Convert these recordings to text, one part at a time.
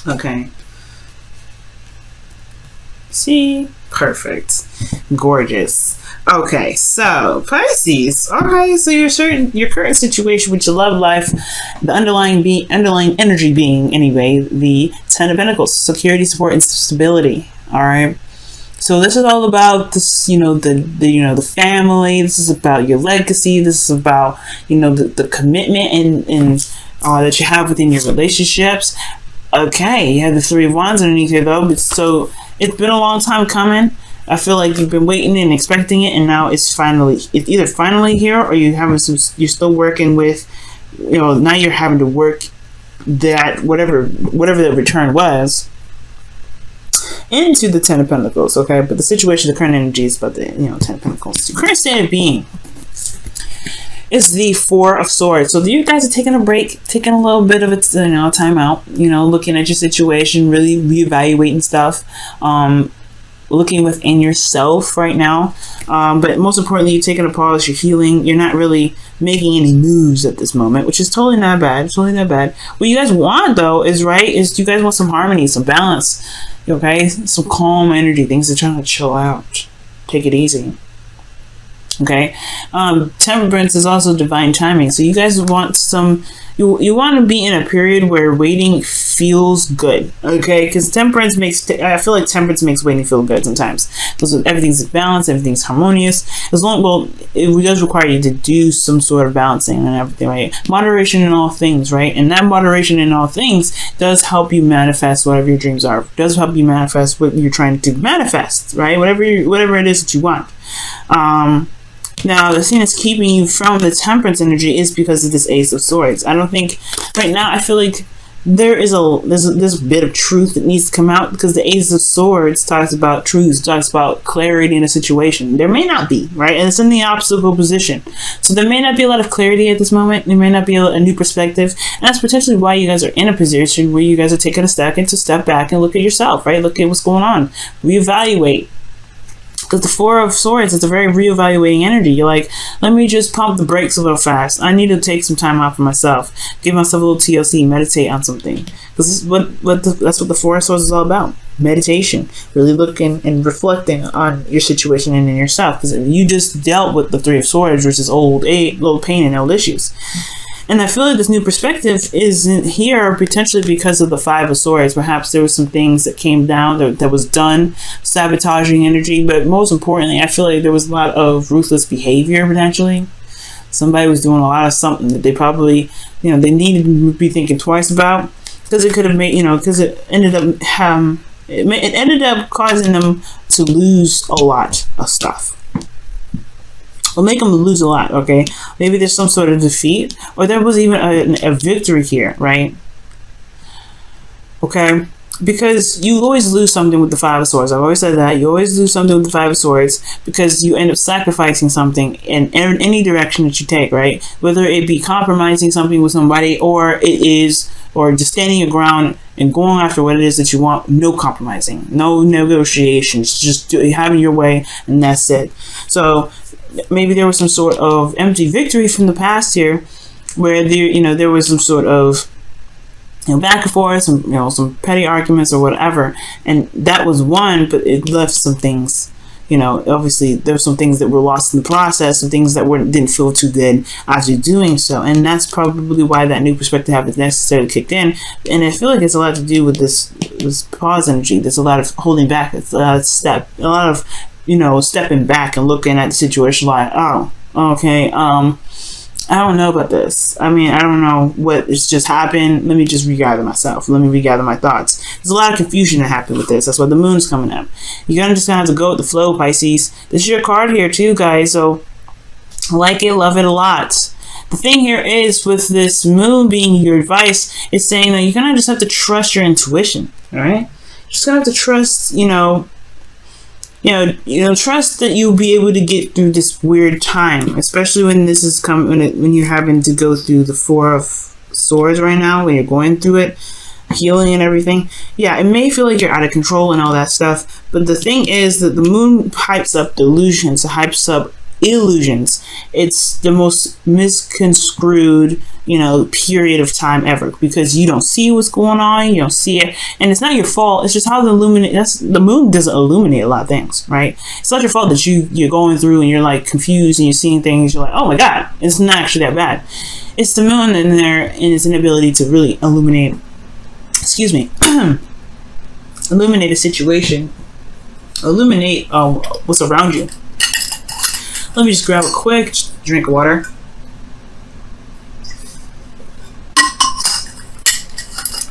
Okay. See? Perfect. Gorgeous. Okay, so Pisces. Alright, so your current situation with your love life, the underlying energy being anyway, the Ten of Pentacles, security, support, and stability. Alright. So this is all about this, the family. This is about your legacy. This is about, the commitment and that you have within your relationships. Okay, you have the Three of Wands underneath here though. So it's been a long time coming. I feel like you've been waiting and expecting it, and now it's either finally here, or you're still working with, now you're having to work that whatever the return was into the Ten of Pentacles. Okay, but the situation, the current energy is about the Ten of Pentacles. The current state of being is the Four of Swords. So you guys are taking a break, taking a little bit of it, time out, looking at your situation, really reevaluating stuff, looking within yourself right now. But most importantly, you're taking a pause, you're healing, you're not really making any moves at this moment, which is totally not bad. It's totally not bad. What you guys want though is you guys want some harmony, some balance, okay? Some calm energy, things are trying to chill out. Take it easy. Okay, temperance is also divine timing. So you guys want you want to be in a period where waiting feels good. Okay, because I feel like temperance makes waiting feel good sometimes. Because everything's balanced, everything's harmonious. It does require you to do some sort of balancing and everything, right? Moderation in all things, right? And that moderation in all things does help you manifest whatever your dreams are. It does help you manifest what you're trying to manifest, right? Whatever it is that you want. Now, the thing that's keeping you from the temperance energy is because of this Ace of Swords. I don't think, right now, I feel like there's a bit of truth that needs to come out, because the Ace of Swords talks about truth, talks about clarity in a situation. There may not be, right? And it's in the obstacle position. So there may not be a lot of clarity at this moment. There may not be a new perspective. And that's potentially why you guys are in a position where you guys are taking a step back and look at yourself, right? Look at what's going on. Reevaluate. Because the Four of Swords is a very reevaluating energy. You're like, let me just pump the brakes a little fast. I need to take some time out for myself. Give myself a little TLC, meditate on something. Because that's what the Four of Swords is all about. Meditation. Really looking and reflecting on your situation and in yourself. Because you just dealt with the Three of Swords, which is old pain and old issues. And I feel like this new perspective isn't here potentially because of the Five of Swords. Perhaps there were some things that came down that was done, sabotaging energy. But most importantly, I feel like there was a lot of ruthless behavior potentially. Somebody was doing a lot of something that they probably, they needed to be thinking twice about, because it could have made, because it ended up causing them to lose a lot of stuff. Will make them lose a lot, okay? Maybe there's some sort of defeat, or there was even a victory here, right? Okay? Because you always lose something with the Five of Swords. I've always said that. You always lose something with the Five of Swords because you end up sacrificing something in any direction that you take, right? Whether it be compromising something with somebody, or just standing your ground and going after what it is that you want. No compromising, no negotiations, just having your way, and that's it. So maybe there was some sort of empty victory from the past here, where there was some sort of back and forth, some petty arguments or whatever, and that was one, but it left some things. Obviously there were some things that were lost in the process, some things that didn't feel too good as you're doing so, and that's probably why that new perspective haven't necessarily kicked in. And I feel like it's a lot to do with this pause energy. There's a lot of holding back. It's a lot of stepping back and looking at the situation like, oh, okay, I don't know about this. I don't know what has just happened. Let me just regather myself. Let me regather my thoughts. There's a lot of confusion that happened with this. That's why the moon's coming up. You're just gonna have to go with the flow, Pisces. This is your card here too, guys. So like it, love it a lot. The thing here is, with this moon being your advice, it's saying that you're gonna just have to trust your intuition. All right, you're just gonna have to trust, trust that you'll be able to get through this weird time, especially when this is when you're having to go through the Four of Swords right now, when you're going through it, healing and everything. Yeah, it may feel like you're out of control and all that stuff, but the thing is that the moon hypes up delusions, it hypes up illusions. It's the most misconstrued period of time ever, because you don't see what's going on, you don't see it, and it's not your fault. It's just how the moon doesn't illuminate a lot of things, right? It's not your fault that you're going through and you're like confused and you're seeing things, you're like, oh my god, it's not actually that bad. It's the moon in there and its inability to really illuminate illuminate a situation, illuminate what's around you. Let me just grab a quick drink of water.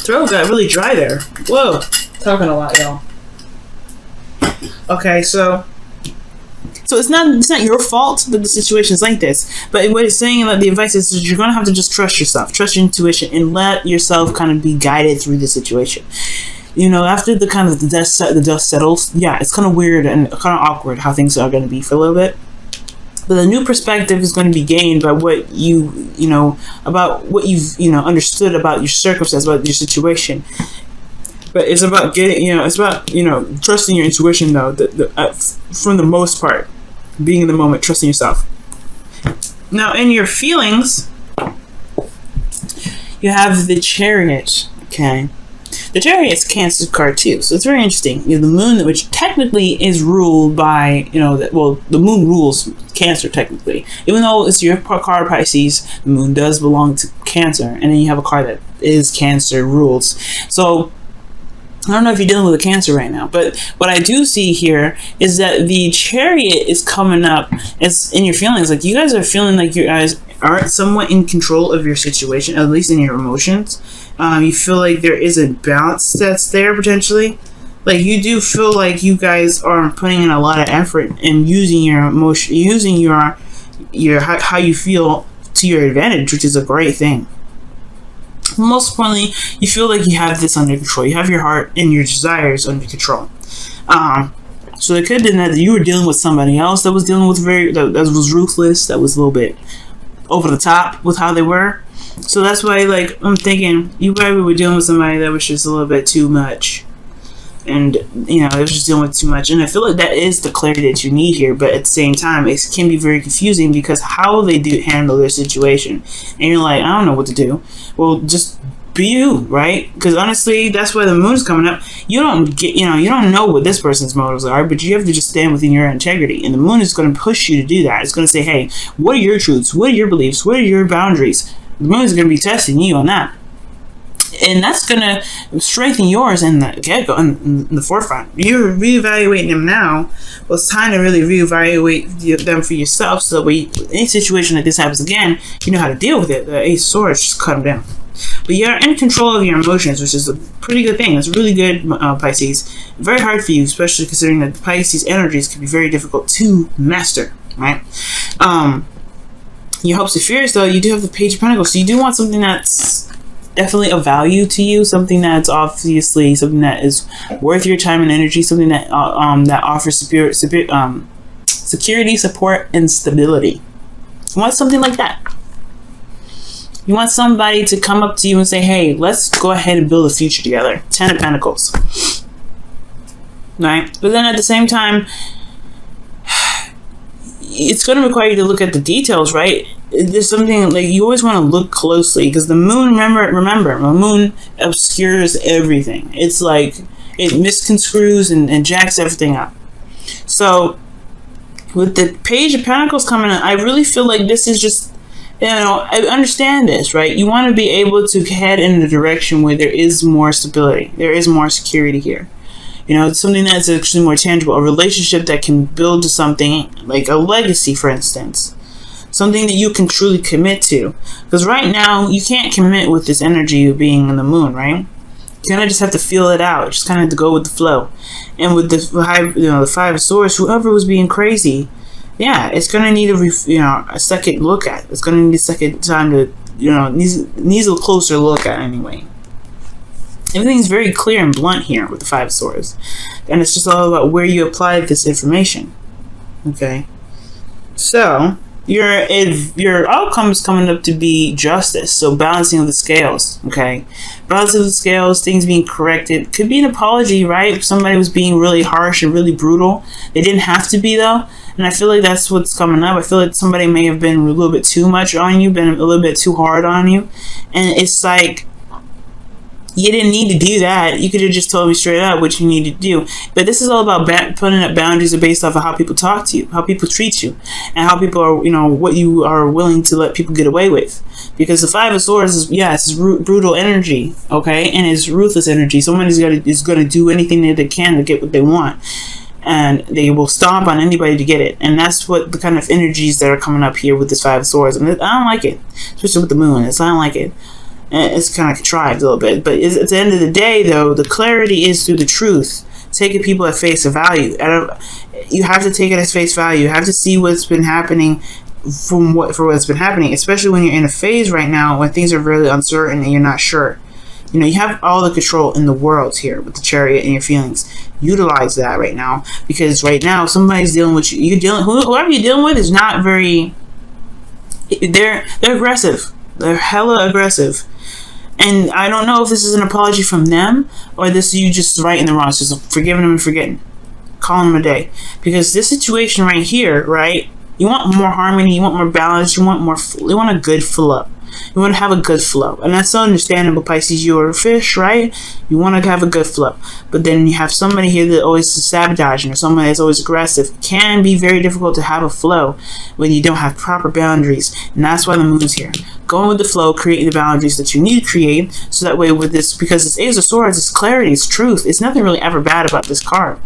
Throat got really dry there. Whoa, talking a lot, y'all. Okay, so it's not your fault that the situation is like this, but what it's saying, like, the advice is you're gonna have to just trust yourself, trust your intuition, and let yourself kind of be guided through the situation. After the dust settles, yeah, it's kind of weird and kind of awkward how things are going to be for a little bit. But the new perspective is going to be gained by what about what you've understood about your circumstance, about your situation. But it's about trusting your intuition, though. From the most part, being in the moment, trusting yourself. Now, in your feelings, you have the Chariot. Okay. The Chariot's Cancer card too, so it's very interesting. The moon, which technically is ruled by, the moon rules Cancer technically. Even though it's your card Pisces, the moon does belong to Cancer, and then you have a card that is Cancer rules. So I don't know if you're dealing with a Cancer right now, but what I do see here is that the Chariot is coming up as in your feelings. Like, you guys are feeling like you guys are somewhat in control of your situation, at least in your emotions. You feel like there is a balance that's there potentially. Like, you do feel like you guys are putting in a lot of effort and using your emotion, using your how you feel to your advantage, which is a great thing. Most importantly, you feel like you have this under control. You have your heart and your desires under control. So it could have been that you were dealing with somebody else that was dealing with that was ruthless, that was a little bit over the top with how they were. So that's why, like, I'm thinking you probably were dealing with somebody that was just a little bit too much. And, it was just dealing with too much. And I feel like that is the clarity that you need here. But at the same time, it can be very confusing because how they do handle their situation. And you're like, I don't know what to do. Well, just be you, right? Because honestly, that's why the moon's coming up. You don't know what this person's motives are, but you have to just stand within your integrity. And the moon is going to push you to do that. It's going to say, hey, what are your truths? What are your beliefs? What are your boundaries? The moon is going to be testing you on that. And that's going to strengthen yours in the get-go, in the forefront. You're reevaluating them now. Well, it's time to really reevaluate them for yourself, so that any situation like this happens again, you know how to deal with it. The Ace of Swords, just cut them down. But you're in control of your emotions, which is a pretty good thing. It's really good, Pisces. Very hard for you, especially considering that Pisces energies can be very difficult to master, right? Your hopes and fears, though, you do have the Page of Pentacles, so you do want something that's definitely of value to you, something that's obviously something that is worth your time and energy, something that offers security, support, and stability. You want something like that. You want somebody to come up to you and say, hey, let's go ahead and build a future together. 10 of Pentacles. Right? But then at the same time, it's going to require you to look at the details, right? There's something like you always want to look closely because the moon, remember, the moon obscures everything. It's like it misconstrues and jacks everything up. So with the Page of Pentacles coming in, I really feel like this is just, I understand this, right? You want to be able to head in a direction where there is more stability. There is more security here. It's something that's actually more tangible, a relationship that can build to something like a legacy, for instance. Something that you can truly commit to. Because right now, you can't commit with this energy of being in the moon, right? You kind of just have to feel it out. Just kind of have to go with the flow. And with the Five of Swords, whoever was being crazy, yeah, it's going to need a second look at. It's going to need a second time to, needs a closer look at anyway. Everything's very clear and blunt here with the Five of Swords. And it's just all about where you apply this information. Okay? So, your outcome is coming up to be justice. So balancing of the scales, okay? Balancing of the scales, things being corrected. Could be an apology, right? If somebody was being really harsh and really brutal. They didn't have to be, though. And I feel like that's what's coming up. I feel like somebody may have been a little bit too much on you, been a little bit too hard on you. And it's like, you didn't need to do that. You could have just told me straight up what you need to do. But this is all about putting up boundaries based off of how people talk to you, how people treat you, and how people are, you know, what you are willing to let people get away with. Because the Five of Swords is, yes, it's brutal energy, okay, and it's ruthless energy. Somebody's is going to do anything that they can to get what they want, and they will stomp on anybody to get it. And that's what the kind of energies that are coming up here with this Five of Swords. And I don't like it, especially with the moon. I don't like it. It's kind of contrived a little bit, but at the end of the day, though, the clarity is through the truth. Taking people at face value. You have to take it at face value. You have to see what's been happening for what's been happening, especially when you're in a phase right now when things are really uncertain and you're not sure. You know, you have all the control in the world here with the Chariot and your feelings. Utilize that right now, because right now somebody's dealing with you. Whoever you're dealing with is not very. They're aggressive. They're hella aggressive. And I don't know if this is an apology from them or this is you just righting the wrongs, just forgiving them and forgetting. Calling them a day. Because this situation right here, right? You want more harmony, you want more balance, you want a good flow. You want to have a good flow. And that's so understandable, Pisces. You're a fish, right? You want to have a good flow. But then you have somebody here that always is sabotaging or someone that's always aggressive. It can be very difficult to have a flow when you don't have proper boundaries. And that's why the moon's here. Going with the flow, creating the boundaries that you need to create. So that way with this, because it's Ace of Swords, it's clarity, it's truth. It's nothing really ever bad about this card.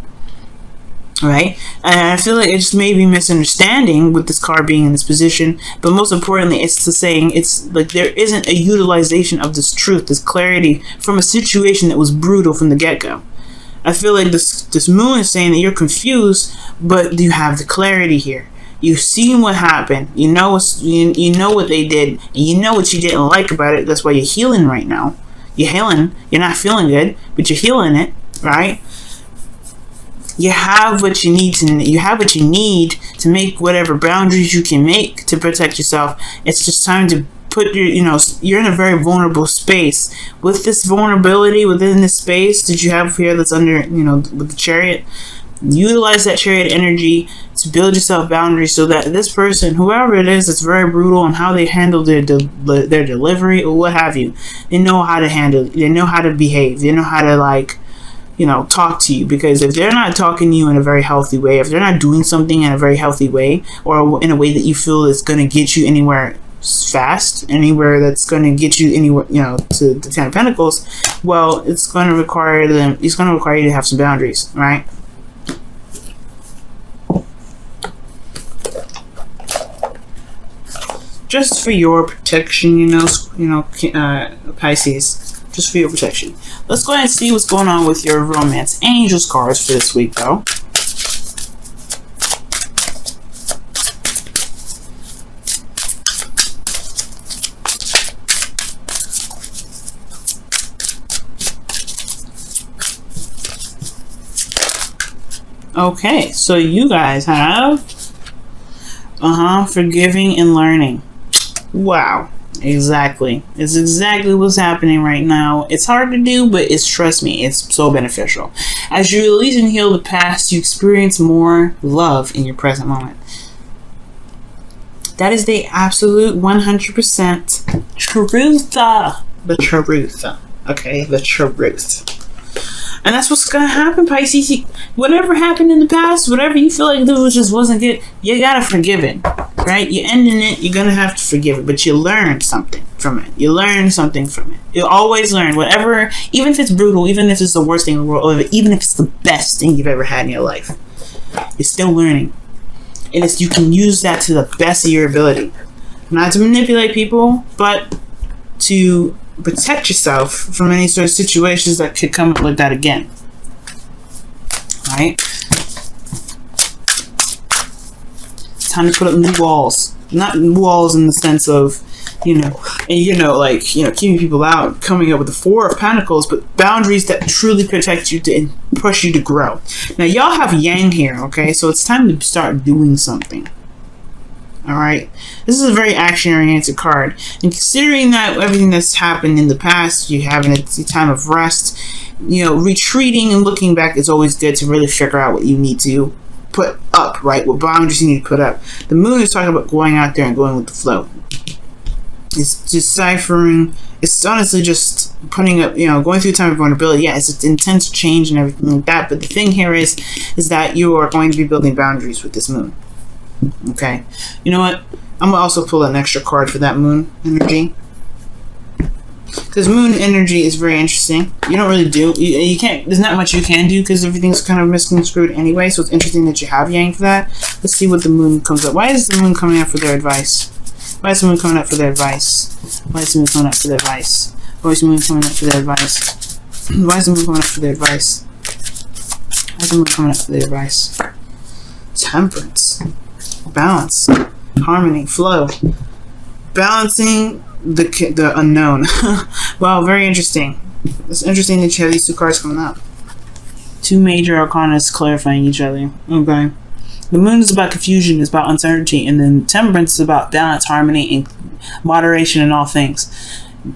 Right? And I feel like it just may be misunderstanding with this card being in this position, but most importantly, it's the saying, it's like there isn't a utilization of this truth, this clarity from a situation that was brutal from the get-go. I feel like this moon is saying that you're confused, but you have the clarity here. You've seen what happened. You know what they did, and you know what you didn't like about it. That's why you're healing right now. You're healing. You're not feeling good, but you're healing it, right? You have what you need to make whatever boundaries you can make to protect yourself. It's just time to put you're in a very vulnerable space. With this vulnerability within this space that you have here that's under, with the Chariot, utilize that Chariot energy to build yourself boundaries so that this person, whoever it is, that's very brutal on how they handle their delivery or what have you, they know how to handle it. They know how to behave. They know how to talk to you, because if they're not talking to you in a very healthy way, if they're not doing something in a very healthy way, or in a way that you feel is going to get you anywhere fast, anywhere that's going to get you anywhere, to the Ten of Pentacles, well, it's going to require you to have some boundaries, right? Just for your protection, Pisces. Just for your protection. Let's go ahead and see what's going on with your romance angels cards for this week, though. Okay, so you guys have forgiving and learning. Wow. Exactly. It's exactly what's happening right now. It's hard to do, but trust me, it's so beneficial. As you release and heal the past, you experience more love in your present moment. That is the absolute 100% truth. The truth. Okay, the truth. And that's what's gonna happen, Pisces. Whatever happened in the past, whatever you feel like just wasn't good, you gotta forgive it, right? You're ending it, you're gonna have to forgive it, but you learned something from it. You learn something from it. You always learn, whatever, even if it's brutal, even if it's the worst thing in the world, or even if it's the best thing you've ever had in your life, you're still learning. And you can use that to the best of your ability. Not to manipulate people, but to protect yourself from any sort of situations that could come up like that again. Right? It's time to put up new walls. Not walls in the sense of, keeping people out, coming up with the Four of Pentacles, but boundaries that truly protect you and push you to grow. Now, y'all have Yang here, okay? So it's time to start doing something. All right, this is a very action-oriented card, and considering that everything that's happened in the past, you having a time of rest, you know, retreating and looking back is always good to really figure out what you need to put up, right? What boundaries you need to put up. The moon is talking about going out there and going with the flow. It's deciphering. It's honestly just putting up, you know, going through a time of vulnerability. Yeah, it's intense change and everything like that. But the thing here is that you are going to be building boundaries with this moon. Okay, you know what? I'm gonna also pull an extra card for that moon energy, because moon energy is very interesting. You don't really do, you can't, there's not much you can do because everything's kind of misconstrued anyway, so it's interesting that you have Yang for that. Let's see what the moon comes up. Why is the moon coming up for their advice? Why is the moon coming up for their advice? Why is the moon coming up for their advice? Why is the moon coming up for their advice? Why is the moon coming up for their advice? Why is the moon coming up for their advice? Temperance. Balance, harmony, flow, balancing the unknown. Wow, very interesting. It's interesting that you have these two cards coming up. Two major arcana clarifying each other. Okay, the moon is about confusion, it's about uncertainty, and then temperance is about balance, harmony, and moderation in all things.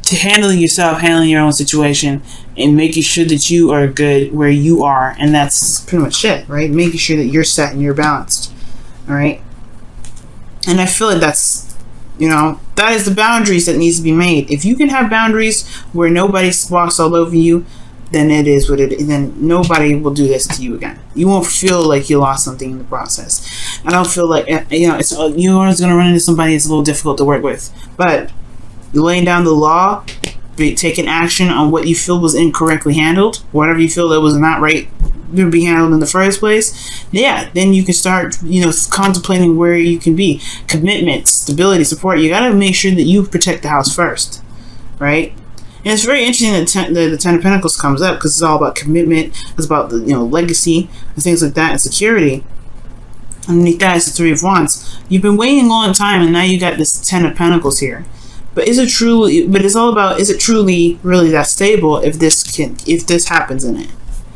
To handling yourself, handling your own situation, and making sure that you are good where you are, and that's pretty much it, right? Making sure that you're set and you're balanced. All right. And I feel like that's, you know, that is the boundaries that needs to be made. If you can have boundaries where nobody walks all over you, then it is what it is. Then nobody will do this to you again. You won't feel like you lost something in the process. I don't feel like, you know, you're always going to run into somebody that's a little difficult to work with. But laying down the law, taking action on what you feel was incorrectly handled, whatever you feel that was not right to be handled in the first place, yeah, then you can start, you know, contemplating where you can be. Commitment, stability, support. You got to make sure that you protect the house first, right? And it's very interesting that the Ten of Pentacles comes up, because it's all about commitment. It's about the, you know, legacy and things like that, and security. Underneath that is the Three of Wands. You've been waiting a long time, and now you got this Ten of Pentacles here. But is it truly? But it's all about, is it truly really that stable if this happens in it?